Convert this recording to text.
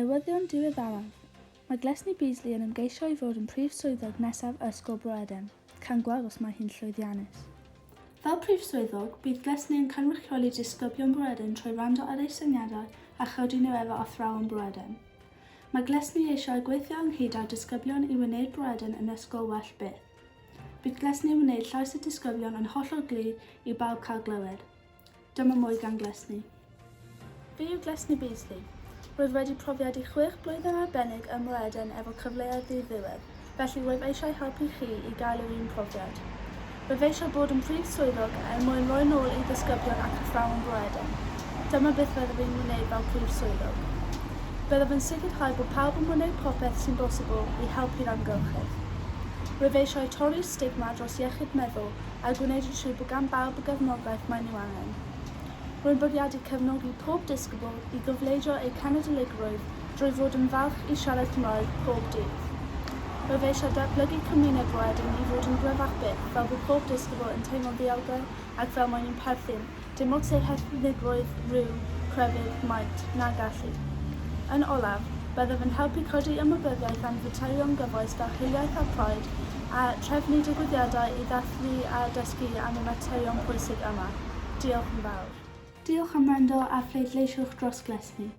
Newyddion diweddaraf. Mae Glesni Beasley yn ymgeisio i fod yn prif swyddog nesaf ysgol Bro Edern, can gweld os mae hi'n llwyddiannus. Fel prif swyddog, bydd Glesni yn cynrychioli disgyblion Bro Edern trwy rando ar eu syniadau a chodi nhw efo athrawon Bro Edern. Mae Glesni eisiau gweithio ynghyd â'r disgyblion i wneud Bro Edern yn ysgol well byth. Bydd Glesni yn wneud llais y disgyblion yn hollol glir i bawb cael glywed. Dyma mwy gan Glesni. Fi yw Glesni Beasley. Roedd wedi profiadu 6 blwyddyn arbennig ym Bro Edern efo cyfleoedd ddiwedd, felly roedd eisiau helpu chi i gael yr un profiad. Roedd eisiau bod yn prif swyddog mwyn rhoi nôl i ddisgyblion ac athrawon Bro Edern. Dyma beth byddaf fi'n wneud fel prif swyddog. Byddaf yn sicrhau bod pawb yn wneud popeth sy'n bosibl i helpu'r amgylchedd. Roedd eisiau torri'r stigma dros iechyd meddwl a gwneud yn siŵr bod gan bawb y gefnogaeth maen nhw angen. Rwy'n bwriadu cefnogi pob disgybl i gyfleidio eu cenedligrwydd drwy fod yn falch i siarad Cymraeg pob dydd. Roedd eisiau datblygu cymuned Bro Edern i fod yn gryfach byth fel bod pob disgybl yn teimlo'n ddiogel ac fel maen nhw'n perthyn, dim ots eu hethnigrwydd, rhyw, crefydd, maint na gallu. Yn olaf, byddaf yn helpu codi ymwybyddiaeth am faterion gyfoes fel hiliaeth a praid a trefnu digwyddiadau i ddathlu a dysgu am y materion pwysig yma. Diolch yn fawr. Diolch am wrando a pleidleisiwch dros Glesni.